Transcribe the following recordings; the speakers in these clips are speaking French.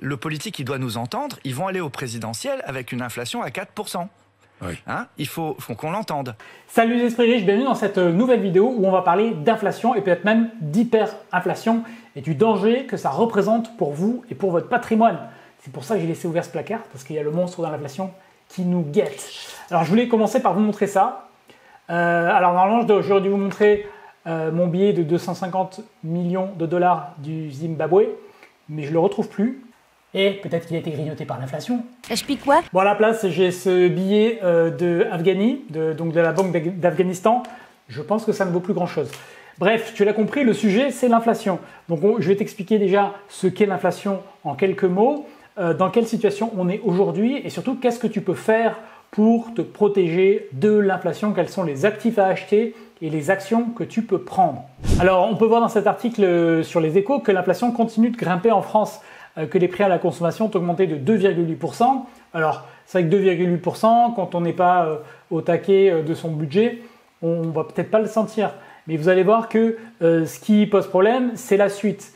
le politique, il doit nous entendre. Ils vont aller au présidentiel avec une inflation à 4%. Oui. Hein, il faut qu'on l'entende. Salut les esprits riches, bienvenue dans cette nouvelle vidéo où on va parler d'inflation et peut-être même d'hyperinflation et du danger que ça représente pour vous et pour votre patrimoine. C'est pour ça que j'ai laissé ouvert ce placard, parce qu'il y a le monstre dans l'inflation qui nous guette. Alors je voulais commencer par vous montrer ça. Alors normalement j'aurais dû vous montrer mon billet de 250 millions de dollars du Zimbabwe, mais je ne le retrouve plus. Et peut-être qu'il a été grignoté par l'inflation. Je pique quoi? Bon, à la place, j'ai ce billet de Afghani, donc de la Banque d'Afghanistan. Je pense que ça ne vaut plus grand-chose. Bref, tu l'as compris, le sujet, c'est l'inflation. Donc, je vais t'expliquer déjà ce qu'est l'inflation en quelques mots, dans quelle situation on est aujourd'hui et surtout, qu'est-ce que tu peux faire pour te protéger de l'inflation, quels sont les actifs à acheter et les actions que tu peux prendre. Alors, on peut voir dans cet article sur les Échos que l'inflation continue de grimper en France, que les prix à la consommation ont augmenté de 2,8%. Alors, c'est vrai que 2,8%, quand on n'est pas au taquet de son budget, on ne va peut-être pas le sentir. Mais vous allez voir que ce qui pose problème, c'est la suite.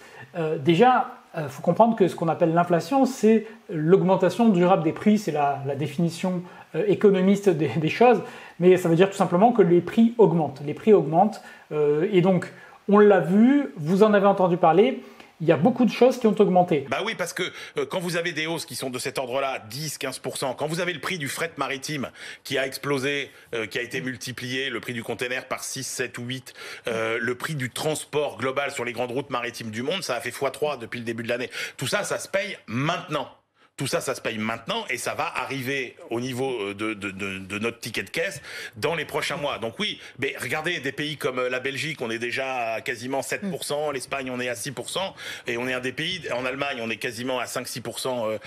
Déjà, il faut comprendre que ce qu'on appelle l'inflation, c'est l'augmentation durable des prix. C'est la définition économiste des choses. Mais ça veut dire tout simplement que les prix augmentent. Les prix augmentent. Et donc, on l'a vu, vous en avez entendu parler. Il y a beaucoup de choses qui ont augmenté. Bah oui, parce que quand vous avez des hausses qui sont de cet ordre-là, 10-15%, quand vous avez le prix du fret maritime qui a explosé, qui a été multiplié, le prix du container par 6, 7 ou 8, le prix du transport global sur les grandes routes maritimes du monde, ça a fait x3 depuis le début de l'année. Tout ça, ça se paye maintenant. Tout ça, ça se paye maintenant et ça va arriver au niveau de notre ticket de caisse dans les prochains mois. Donc oui, mais regardez, des pays comme la Belgique, on est déjà à quasiment 7%, l'Espagne, on est à 6%, et on est un des pays, en Allemagne, on est quasiment à 5-6%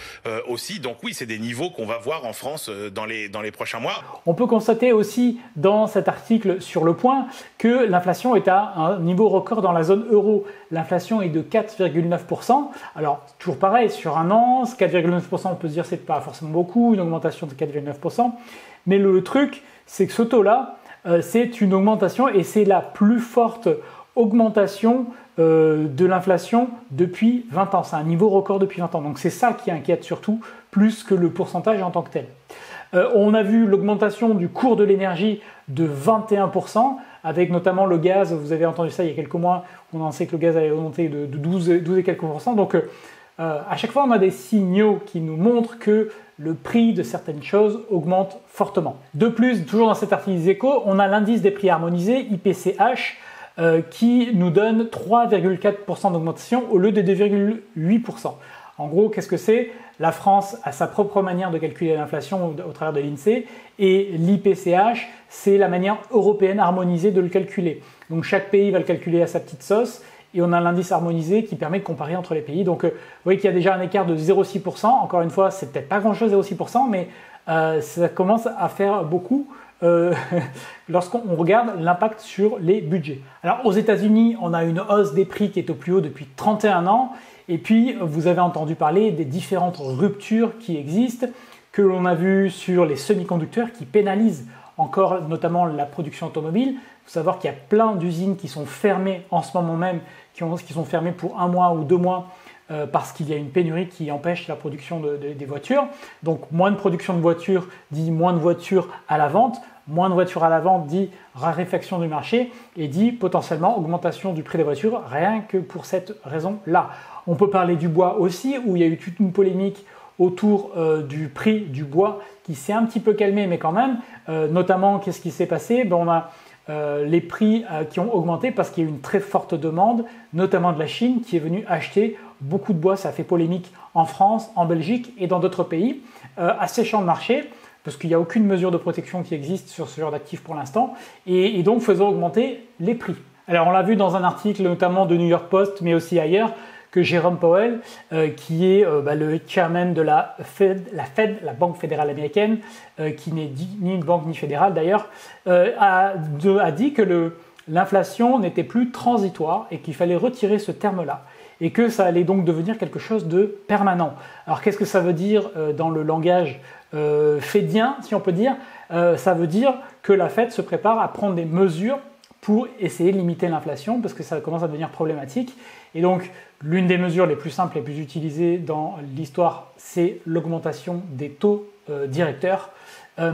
aussi. Donc oui, c'est des niveaux qu'on va voir en France dans les prochains mois. On peut constater aussi dans cet article sur Le Point que l'inflation est à un niveau record dans la zone euro. L'inflation est de 4,9%. Alors, toujours pareil, sur un an, 4,9%, on peut se dire que ce n'est pas forcément beaucoup, une augmentation de 4,9%. Mais le truc, c'est que ce taux-là, c'est une augmentation et c'est la plus forte augmentation de l'inflation depuis 20 ans. C'est un niveau record depuis 20 ans. Donc, c'est ça qui inquiète surtout, plus que le pourcentage en tant que tel. On a vu l'augmentation du cours de l'énergie de 21%, avec notamment le gaz. Vous avez entendu ça il y a quelques mois, on en sait que le gaz avait augmenté de 12 et quelques pourcents. Donc, à chaque fois, on a des signaux qui nous montrent que le prix de certaines choses augmente fortement. De plus, toujours dans cet article des Échos, on a l'indice des prix harmonisés, IPCH, qui nous donne 3,4% d'augmentation au lieu de 2,8%. En gros, qu'est-ce que c'est? La France a sa propre manière de calculer l'inflation au travers de l'INSEE et l'IPCH, c'est la manière européenne harmonisée de le calculer. Donc chaque pays va le calculer à sa petite sauce et on a l'indice harmonisé qui permet de comparer entre les pays. Donc vous voyez qu'il y a déjà un écart de 0,6%. Encore une fois, c'est peut-être pas grand-chose 0,6%, mais ça commence à faire beaucoup lorsqu'on regarde l'impact sur les budgets. Alors aux États-Unis, on a une hausse des prix qui est au plus haut depuis 31 ans. Et puis, vous avez entendu parler des différentes ruptures qui existent, que l'on a vu sur les semi-conducteurs qui pénalisent encore notamment la production automobile. Il faut savoir qu'il y a plein d'usines qui sont fermées en ce moment même, qui sont fermées pour 1 mois ou 2 mois parce qu'il y a une pénurie qui empêche la production des voitures. Donc, moins de production de voitures dit moins de voitures à la vente. Moins de voitures à la vente dit raréfaction du marché et dit potentiellement augmentation du prix des voitures, rien que pour cette raison-là. On peut parler du bois aussi, où il y a eu toute une polémique autour du prix du bois qui s'est un petit peu calmé, mais quand même, notamment, qu'est-ce qui s'est passé? On a les prix qui ont augmenté parce qu'il y a eu une très forte demande, notamment de la Chine, qui est venue acheter beaucoup de bois. Ça a fait polémique en France, en Belgique et dans d'autres pays, asséchant le marché, parce qu'il n'y a aucune mesure de protection qui existe sur ce genre d'actifs pour l'instant, et donc faisant augmenter les prix. Alors on l'a vu dans un article notamment de New York Post, mais aussi ailleurs, que Jérôme Powell, qui est le chairman de la Fed, la Banque fédérale américaine, qui n'est ni une banque ni fédérale d'ailleurs, a dit que l'inflation n'était plus transitoire et qu'il fallait retirer ce terme-là et que ça allait donc devenir quelque chose de permanent. Alors qu'est-ce que ça veut dire dans le langage fédien, si on peut dire? Ça veut dire que la Fed se prépare à prendre des mesures pour essayer de limiter l'inflation parce que ça commence à devenir problématique. Et donc, L'une des mesures les plus simples et les plus utilisées dans l'histoire, c'est l'augmentation des taux directeurs.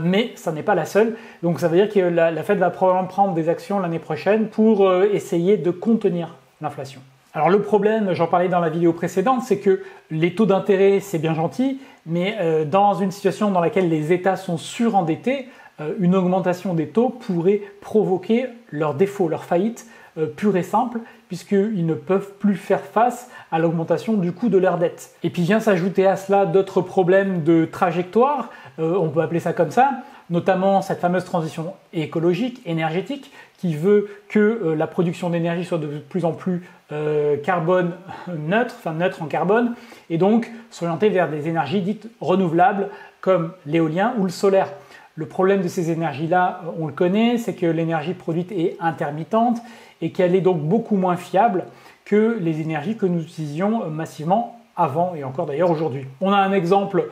Mais ça n'est pas la seule. Donc ça veut dire que la Fed va probablement prendre des actions l'année prochaine pour essayer de contenir l'inflation. Alors le problème, j'en parlais dans la vidéo précédente, c'est que les taux d'intérêt, c'est bien gentil, mais dans une situation dans laquelle les États sont surendettés, une augmentation des taux pourrait provoquer leur défaut, leur faillite pure et simple, puisqu'ils ne peuvent plus faire face à l'augmentation du coût de leur dette. Et puis vient s'ajouter à cela d'autres problèmes de trajectoire, on peut appeler ça comme ça, notamment cette fameuse transition écologique, énergétique, qui veut que la production d'énergie soit de plus en plus carbone neutre, enfin neutre en carbone, et donc s'orienter vers des énergies dites renouvelables comme l'éolien ou le solaire. Le problème de ces énergies-là, on le connaît, c'est que l'énergie produite est intermittente et qu'elle est donc beaucoup moins fiable que les énergies que nous utilisions massivement avant et encore d'ailleurs aujourd'hui. On a un exemple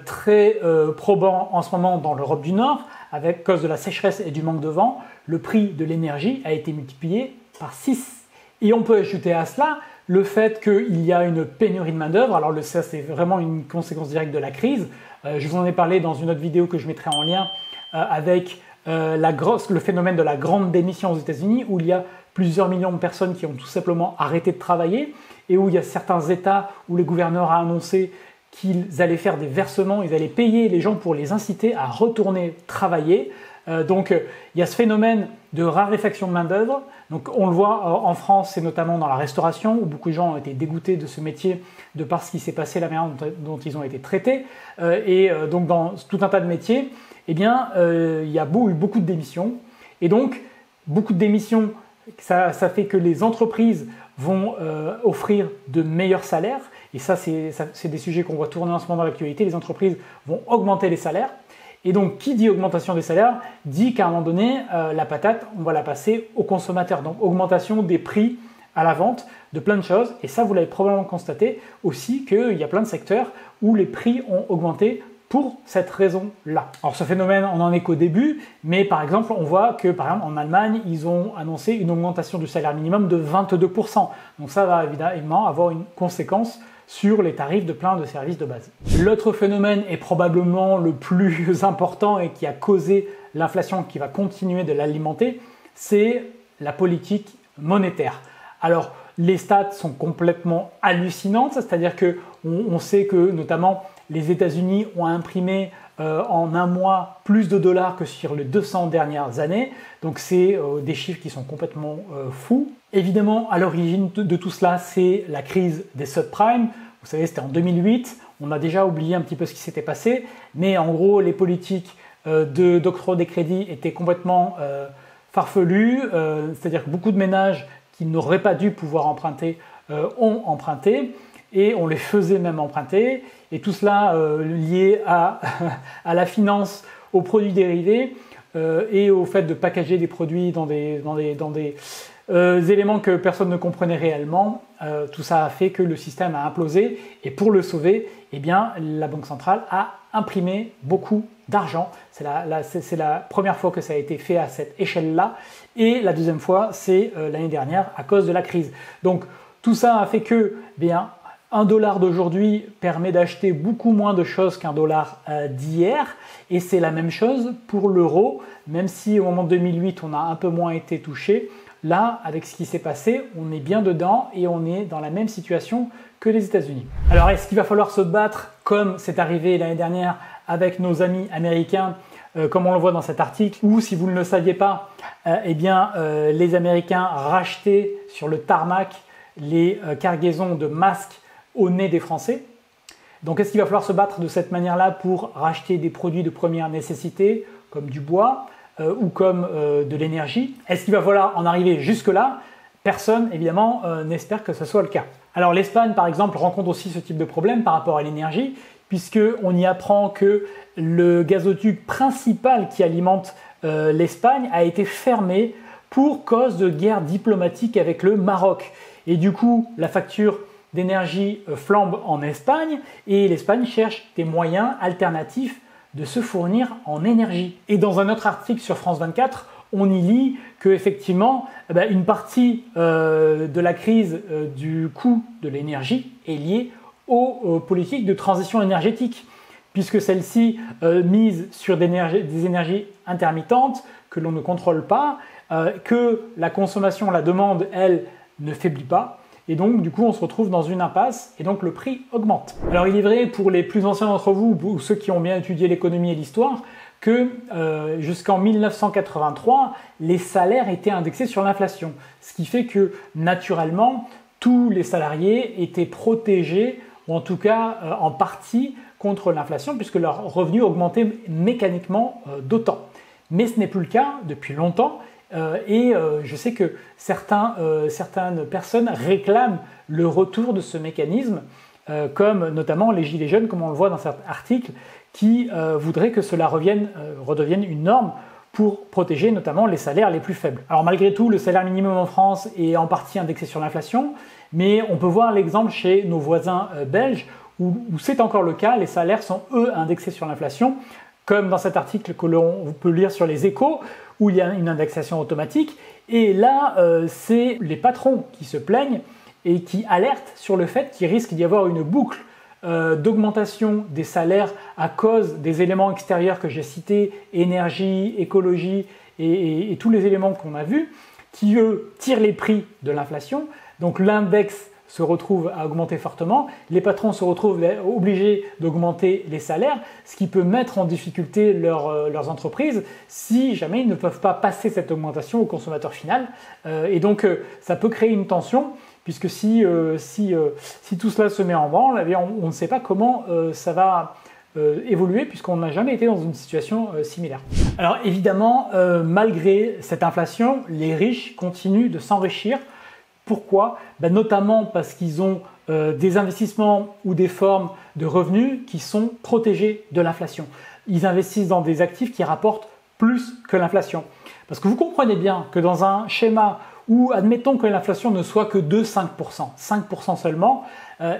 très probant en ce moment dans l'Europe du Nord, avec cause de la sécheresse et du manque de vent, le prix de l'énergie a été multiplié par 6. Et on peut ajouter à cela le fait qu'il y a une pénurie de main-d'œuvre. Alors ça, c'est vraiment une conséquence directe de la crise. Je vous en ai parlé dans une autre vidéo que je mettrai en lien avec le phénomène de la grande démission aux États-Unis, où il y a plusieurs millions de personnes qui ont tout simplement arrêté de travailler et où il y a certains États où le gouverneur a annoncé qu'ils allaient faire des versements, ils allaient payer les gens pour les inciter à retourner travailler. Donc il y a ce phénomène de raréfaction de main-d'œuvre. Donc on le voit en France, c'est notamment dans la restauration, où beaucoup de gens ont été dégoûtés de ce métier de par ce qui s'est passé, la manière dont ils ont été traités. Donc dans tout un tas de métiers, eh bien, il y a eu beaucoup de démissions. Et donc, beaucoup de démissions, ça fait que les entreprises vont offrir de meilleurs salaires. Et ça, c'est des sujets qu'on voit tourner en ce moment dans l'actualité. Les entreprises vont augmenter les salaires. Et donc, qui dit augmentation des salaires, dit qu'à un moment donné, la patate, on va la passer aux consommateurs. Donc, augmentation des prix à la vente de plein de choses. Et ça, vous l'avez probablement constaté aussi qu'il y a plein de secteurs où les prix ont augmenté pour cette raison-là. Alors ce phénomène, on n'en est qu'au début, mais par exemple, on voit que par exemple en Allemagne, ils ont annoncé une augmentation du salaire minimum de 22%. Donc ça va évidemment avoir une conséquence sur les tarifs de plein de services de base. L'autre phénomène est probablement le plus important et qui a causé l'inflation, qui va continuer de l'alimenter, c'est la politique monétaire. Alors les stats sont complètement hallucinantes, c'est-à-dire qu'on sait que notamment les États-Unis ont imprimé en un mois plus de dollars que sur les 200 dernières années. Donc c'est des chiffres qui sont complètement fous. Évidemment, à l'origine de tout cela, c'est la crise des subprimes. Vous savez, c'était en 2008. On a déjà oublié un petit peu ce qui s'était passé. Mais en gros, les politiques d'octroi des crédits étaient complètement farfelues. C'est-à-dire que beaucoup de ménages qui n'auraient pas dû pouvoir emprunter ont emprunté. Et on les faisait même emprunter. Et tout cela lié à la finance, aux produits dérivés et au fait de packager des produits dans des éléments que personne ne comprenait réellement. Tout ça a fait que le système a implosé. Et pour le sauver, eh bien, la Banque centrale a imprimé beaucoup d'argent. C'est la première fois que ça a été fait à cette échelle-là. Et la deuxième fois, c'est l'année dernière à cause de la crise. Donc tout ça a fait que, bien, $1 d'aujourd'hui permet d'acheter beaucoup moins de choses qu'un dollar d'hier. Et c'est la même chose pour l'euro, même si au moment de 2008, on a un peu moins été touché. Là, avec ce qui s'est passé, on est bien dedans et on est dans la même situation que les États-Unis. Alors, est-ce qu'il va falloir se battre comme c'est arrivé l'année dernière avec nos amis américains, comme on le voit dans cet article, ou si vous ne le saviez pas, les Américains rachetaient sur le tarmac les cargaisons de masques au nez des Français. Donc est-ce qu'il va falloir se battre de cette manière-là pour racheter des produits de première nécessité comme du bois ou comme de l'énergie? Est-ce qu'il va falloir en arriver jusque-là? Personne, évidemment, n'espère que ce soit le cas. Alors l'Espagne, par exemple, rencontre aussi ce type de problème par rapport à l'énergie, puisqu'on y apprend que le gazoduc principal qui alimente l'Espagne a été fermé pour cause de guerre diplomatique avec le Maroc. Et du coup, la facture d'énergie flambe en Espagne et l'Espagne cherche des moyens alternatifs de se fournir en énergie. Et dans un autre article sur France 24, on y lit qu'effectivement, une partie de la crise du coût de l'énergie est liée aux politiques de transition énergétique, puisque celles-ci misent sur des énergies intermittentes que l'on ne contrôle pas, que la consommation, la demande, elle, ne faiblit pas. Et donc, du coup, on se retrouve dans une impasse et donc le prix augmente. Alors, il est vrai pour les plus anciens d'entre vous, ou ceux qui ont bien étudié l'économie et l'histoire, que jusqu'en 1983, les salaires étaient indexés sur l'inflation. Ce qui fait que, naturellement, tous les salariés étaient protégés, ou en tout cas en partie, contre l'inflation, puisque leurs revenus augmentaient mécaniquement d'autant. Mais ce n'est plus le cas depuis longtemps. Et je sais que certaines personnes réclament le retour de ce mécanisme, comme notamment les Gilets jaunes, comme on le voit dans certains articles, qui voudraient que cela redevienne une norme pour protéger notamment les salaires les plus faibles. Alors malgré tout, le salaire minimum en France est en partie indexé sur l'inflation, mais on peut voir l'exemple chez nos voisins belges, où c'est encore le cas, les salaires sont eux indexés sur l'inflation, comme dans cet article que l'on peut lire sur les Échos, où il y a une indexation automatique. Et là, c'est les patrons qui se plaignent et qui alertent sur le fait qu'il risque d'y avoir une boucle d'augmentation des salaires à cause des éléments extérieurs que j'ai cités, énergie, écologie et tous les éléments qu'on a vus, qui eux tirent les prix de l'inflation. Donc l'index se retrouvent à augmenter fortement, les patrons se retrouvent obligés d'augmenter les salaires, ce qui peut mettre en difficulté leurs entreprises si jamais ils ne peuvent pas passer cette augmentation au consommateur final. Et donc ça peut créer une tension, puisque si tout cela se met en branle, eh bien, on ne sait pas comment ça va évoluer, puisqu'on n'a jamais été dans une situation similaire. Alors évidemment, malgré cette inflation, les riches continuent de s'enrichir. Pourquoi ? Notamment parce qu'ils ont des investissements ou des formes de revenus qui sont protégés de l'inflation. Ils investissent dans des actifs qui rapportent plus que l'inflation. Parce que vous comprenez bien que dans un schéma où, admettons que l'inflation ne soit que de 5%, 5% seulement,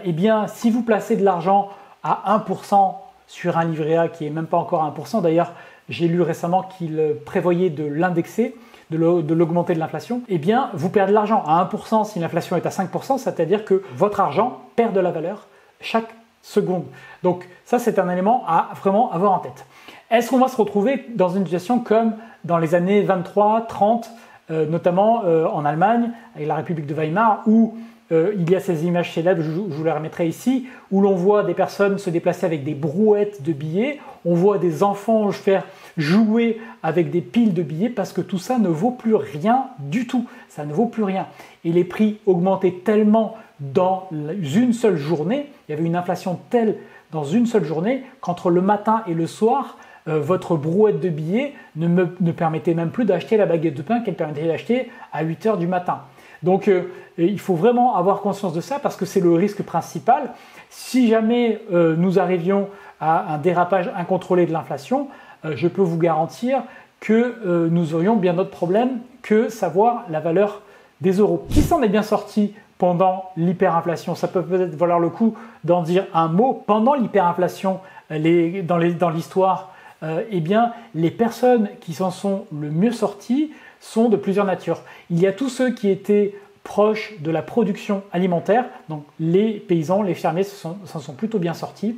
eh bien, si vous placez de l'argent à 1% sur un livret A qui n'est même pas encore à 1%, d'ailleurs, j'ai lu récemment qu'il prévoyait de l'indexer, de l'augmenter de l'inflation, eh bien, vous perdez de l'argent. À 1%, si l'inflation est à 5%, c'est-à-dire que votre argent perd de la valeur chaque seconde. Donc ça, c'est un élément à vraiment avoir en tête. Est-ce qu'on va se retrouver dans une situation comme dans les années 23, 30, notamment en Allemagne, avec la République de Weimar, où il y a ces images célèbres, je vous les remettrai ici, où l'on voit des personnes se déplacer avec des brouettes de billets, on voit des enfants faire jouer avec des piles de billets, parce que tout ça ne vaut plus rien du tout, ça ne vaut plus rien. Et les prix augmentaient tellement dans une seule journée, il y avait une inflation telle dans une seule journée, qu'entre le matin et le soir, votre brouette de billets ne permettait même plus d'acheter la baguette de pain qu'elle permettait d'acheter à 8 h du matin. Donc il faut vraiment avoir conscience de ça, parce que c'est le risque principal. Si jamais nous arrivions à un dérapage incontrôlé de l'inflation, je peux vous garantir que nous aurions bien d'autres problèmes que savoir la valeur des euros. Qui s'en est bien sorti pendant l'hyperinflation? Ça peut peut-être valoir le coup d'en dire un mot. Pendant l'hyperinflation, dans l'histoire, eh bien, les personnes qui s'en sont le mieux sorties sont de plusieurs natures. Il y a tous ceux qui étaient proches de la production alimentaire, donc les paysans, les fermiers s'en sont plutôt bien sortis.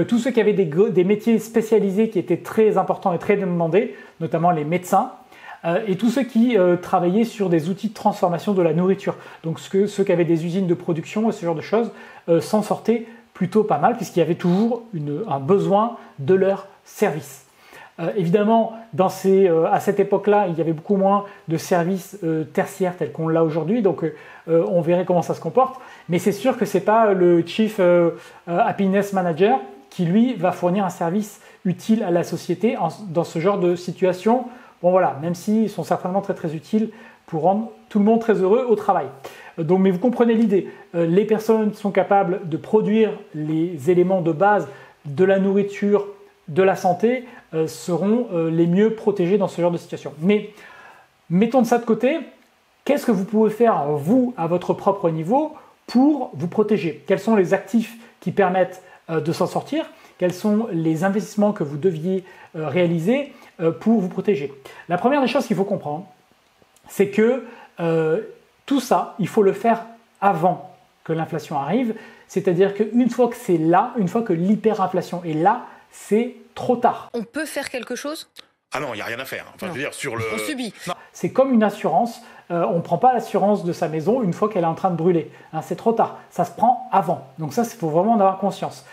Tous ceux qui avaient des métiers spécialisés qui étaient très importants et très demandés, notamment les médecins, et tous ceux qui travaillaient sur des outils de transformation de la nourriture. Donc ceux qui avaient des usines de production et ce genre de choses s'en sortaient plutôt pas mal, puisqu'il y avait toujours un besoin de leur service. Évidemment, à cette époque-là, il y avait beaucoup moins de services tertiaires tels qu'on l'a aujourd'hui, donc on verrait comment ça se comporte. Mais c'est sûr que ce n'est pas le Chief Happiness Manager qui, lui, va fournir un service utile à la société dans ce genre de situation. Bon voilà, même s'ils sont certainement très très utiles pour rendre tout le monde très heureux au travail. Donc, mais vous comprenez l'idée, les personnes qui sont capables de produire les éléments de base de la nourriture, de la santé, seront les mieux protégés dans ce genre de situation. Mais mettons de ça de côté, qu'est-ce que vous pouvez faire, vous, à votre propre niveau, pour vous protéger? Quels sont les actifs qui permettent de s'en sortir, quels sont les investissements que vous deviez réaliser pour vous protéger. La première des choses qu'il faut comprendre, c'est que tout ça, il faut le faire avant que l'inflation arrive, c'est-à-dire qu'une fois que c'est là, une fois que l'hyperinflation est là, c'est trop tard. On peut faire quelque chose ? Ah non, il n'y a rien à faire. Enfin, je veux dire, sur le... On subit. C'est comme une assurance. On ne prend pas l'assurance de sa maison une fois qu'elle est en train de brûler. Hein, c'est trop tard. Ça se prend avant. Donc ça, il faut vraiment en avoir conscience.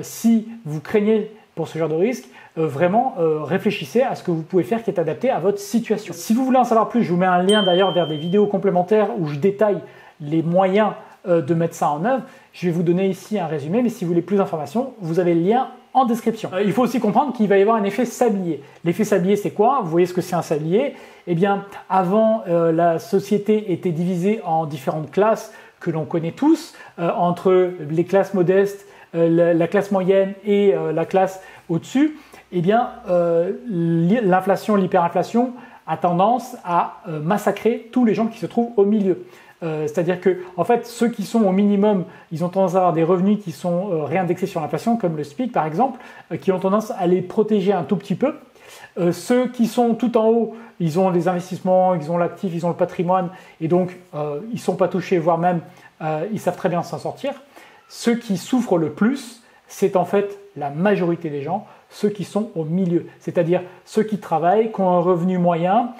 Si vous craignez pour ce genre de risque, vraiment réfléchissez à ce que vous pouvez faire qui est adapté à votre situation. Si vous voulez en savoir plus, je vous mets un lien d'ailleurs vers des vidéos complémentaires où je détaille les moyens de mettre ça en œuvre. Je vais vous donner ici un résumé, mais si vous voulez plus d'informations, vous avez le lien en description. Il faut aussi comprendre qu'il va y avoir un effet sablier. L'effet sablier, c'est quoi? Vous voyez ce que c'est un sablier? Eh bien, avant, la société était divisée en différentes classes que l'on connaît tous, entre les classes modestes, la classe moyenne et la classe au-dessus. Eh bien, l'inflation, l'hyperinflation a tendance à massacrer tous les gens qui se trouvent au milieu. C'est-à-dire que, en fait, ceux qui sont au minimum, ils ont tendance à avoir des revenus qui sont réindexés sur l'inflation, comme le SMIC par exemple, qui ont tendance à les protéger un tout petit peu. Ceux qui sont tout en haut, ils ont les investissements, ils ont l'actif, ils ont le patrimoine, et donc ils ne sont pas touchés, voire même ils savent très bien s'en sortir. Ceux qui souffrent le plus, c'est en fait la majorité des gens, ceux qui sont au milieu, c'est-à-dire ceux qui travaillent, qui ont un revenu moyen,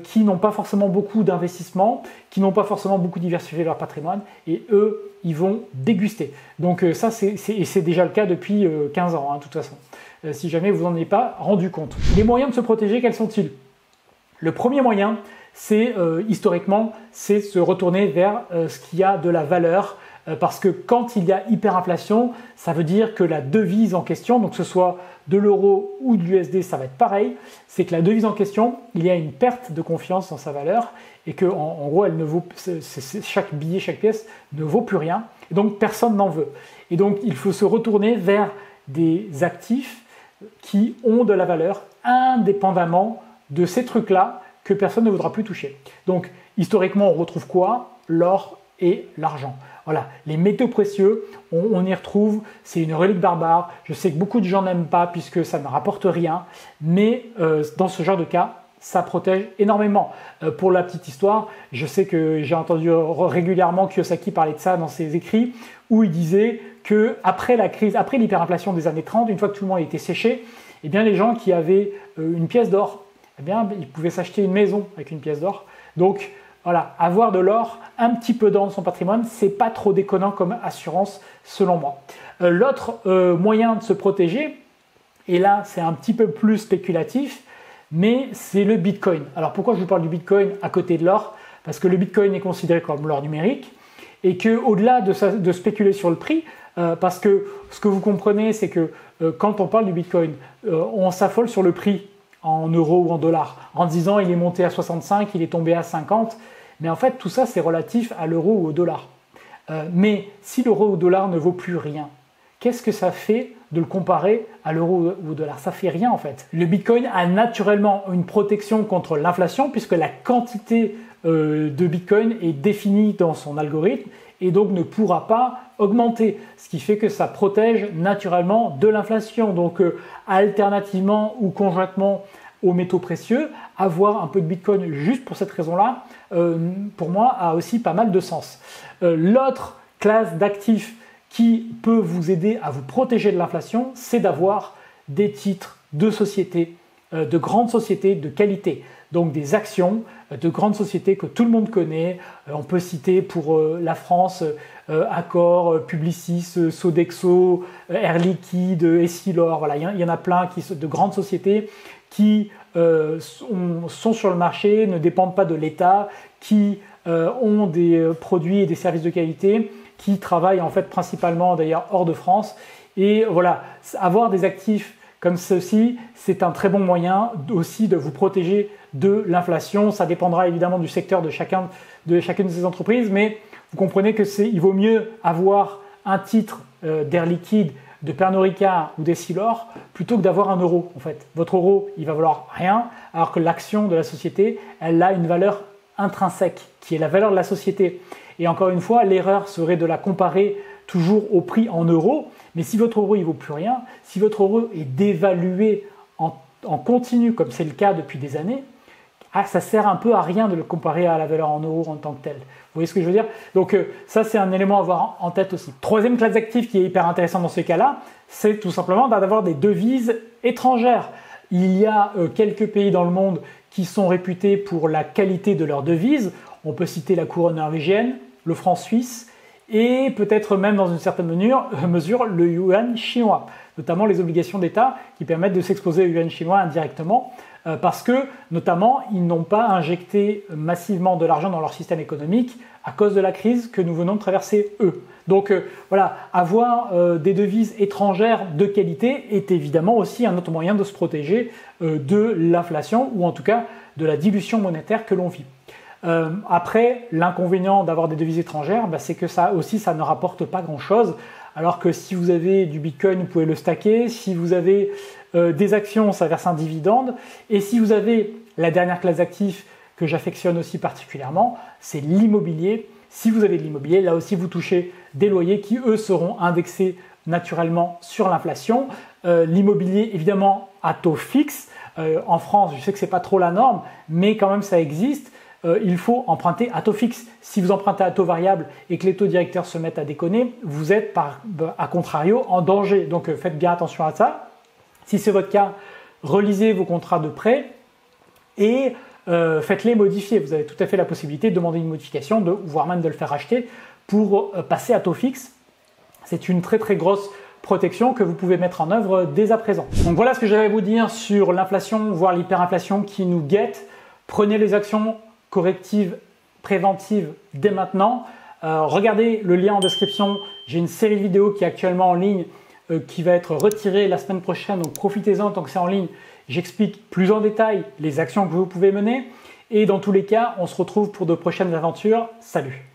qui n'ont pas forcément beaucoup d'investissements, qui n'ont pas forcément beaucoup diversifié leur patrimoine, et eux, ils vont déguster. Donc ça, c'est déjà le cas depuis 15 ans, hein, de toute façon, si jamais vous n'en avez pas rendu compte. Les moyens de se protéger, quels sont-ils? Le premier moyen, c'est historiquement, c'est se retourner vers ce qui a de la valeur, parce que quand il y a hyperinflation, ça veut dire que la devise en question, donc que ce soit de l'euro ou de l'USD, ça va être pareil, c'est que la devise en question, il y a une perte de confiance dans sa valeur et que en gros, elle ne vaut, chaque billet, chaque pièce ne vaut plus rien, et donc personne n'en veut. Et donc il faut se retourner vers des actifs qui ont de la valeur indépendamment de ces trucs-là que personne ne voudra plus toucher. Donc historiquement, on retrouve quoi? L'or et l'argent. Voilà, les métaux précieux, on y retrouve, c'est une relique barbare. Je sais que beaucoup de gens n'aiment pas puisque ça ne rapporte rien, mais dans ce genre de cas, ça protège énormément. Pour la petite histoire, je sais que j'ai entendu régulièrement Kiyosaki parler de ça dans ses écrits, où il disait que après la crise, après l'hyperinflation des années 30, une fois que tout le monde était séché, eh bien les gens qui avaient une pièce d'or, eh bien ils pouvaient s'acheter une maison avec une pièce d'or. Donc voilà, avoir de l'or, un petit peu dans son patrimoine, c'est pas trop déconnant comme assurance selon moi. L'autre moyen de se protéger, et là c'est un petit peu plus spéculatif, mais c'est le Bitcoin. Alors pourquoi je vous parle du Bitcoin à côté de l'or? Parce que le Bitcoin est considéré comme l'or numérique et qu'au-delà de spéculer sur le prix, parce que ce que vous comprenez, c'est que quand on parle du Bitcoin, on s'affole sur le prix en euros ou en dollars, en disant il est monté à 65, il est tombé à 50, mais en fait tout ça c'est relatif à l'euro ou au dollar. Mais si l'euro ou au dollar ne vaut plus rien, qu'est-ce que ça fait de le comparer à l'euro ou au dollar? Ça fait rien en fait. Le Bitcoin a naturellement une protection contre l'inflation puisque la quantité de Bitcoin est définie dans son algorithme et donc ne pourra pas augmenter, ce qui fait que ça protège naturellement de l'inflation. Donc alternativement ou conjointement aux métaux précieux, avoir un peu de Bitcoin juste pour cette raison-là, pour moi, a aussi pas mal de sens. L'autre classe d'actifs qui peut vous aider à vous protéger de l'inflation, c'est d'avoir des titres de sociétés, de grandes sociétés de qualité. Donc des actions de grandes sociétés que tout le monde connaît. On peut citer pour la France Accor, Publicis, Sodexo, Air Liquide, Essilor. Voilà, il y en a plein de grandes sociétés qui sont sur le marché, ne dépendent pas de l'État, qui ont des produits et des services de qualité, qui travaillent en fait principalement d'ailleurs hors de France. Et voilà, avoir des actifs comme ceci, c'est un très bon moyen aussi de vous protéger de l'inflation. Ça dépendra évidemment du secteur de chacune de ces entreprises, mais vous comprenez qu'il vaut mieux avoir un titre d'Air Liquide, de Pernod Ricard ou d'Essilor plutôt que d'avoir un euro. En fait, votre euro, il va valoir rien, alors que l'action de la société, elle a une valeur intrinsèque, qui est la valeur de la société. Et encore une fois, l'erreur serait de la comparer toujours au prix en euros, Mais si votre euro ne vaut plus rien, si votre euro est dévalué en continu, comme c'est le cas depuis des années, ça sert un peu à rien de le comparer à la valeur en euros en tant que telle. Vous voyez ce que je veux dire? Donc ça, c'est un élément à avoir en tête aussi. Troisième classe d'actifs qui est hyper intéressant dans ce cas-là, c'est tout simplement d'avoir des devises étrangères. Il y a quelques pays dans le monde qui sont réputés pour la qualité de leurs devises. On peut citer la couronne norvégienne, le franc suisse et peut-être même dans une certaine mesure le yuan chinois, notamment les obligations d'État qui permettent de s'exposer au yuan chinois indirectement parce que notamment ils n'ont pas injecté massivement de l'argent dans leur système économique à cause de la crise que nous venons de traverser eux. Donc voilà, avoir des devises étrangères de qualité est évidemment aussi un autre moyen de se protéger de l'inflation ou en tout cas de la dilution monétaire que l'on vit. Après, l'inconvénient d'avoir des devises étrangères, c'est que ça aussi, ça ne rapporte pas grand-chose. Alors que si vous avez du Bitcoin, vous pouvez le stacker. Si vous avez des actions, ça verse un dividende. Et si vous avez la dernière classe d'actifs que j'affectionne aussi particulièrement, c'est l'immobilier. Si vous avez de l'immobilier, là aussi, vous touchez des loyers qui, eux, seront indexés naturellement sur l'inflation. L'immobilier, évidemment, à taux fixe. En France, je sais que ce n'est pas trop la norme, mais quand même, ça existe. Il faut emprunter à taux fixe. Si vous empruntez à taux variable et que les taux directeurs se mettent à déconner, vous êtes à contrario en danger. Donc faites bien attention à ça. Si c'est votre cas, relisez vos contrats de prêt et faites-les modifier. Vous avez tout à fait la possibilité de demander une modification, voire même de le faire acheter pour passer à taux fixe. C'est une très très grosse protection que vous pouvez mettre en œuvre dès à présent. Donc voilà ce que j'avais à vous dire sur l'inflation, voire l'hyperinflation qui nous guette. Prenez les actions corrective, préventive dès maintenant. Regardez le lien en description. J'ai une série de vidéos qui est actuellement en ligne qui va être retirée la semaine prochaine. Donc profitez-en tant que c'est en ligne. J'explique plus en détail les actions que vous pouvez mener. Et dans tous les cas, on se retrouve pour de prochaines aventures. Salut!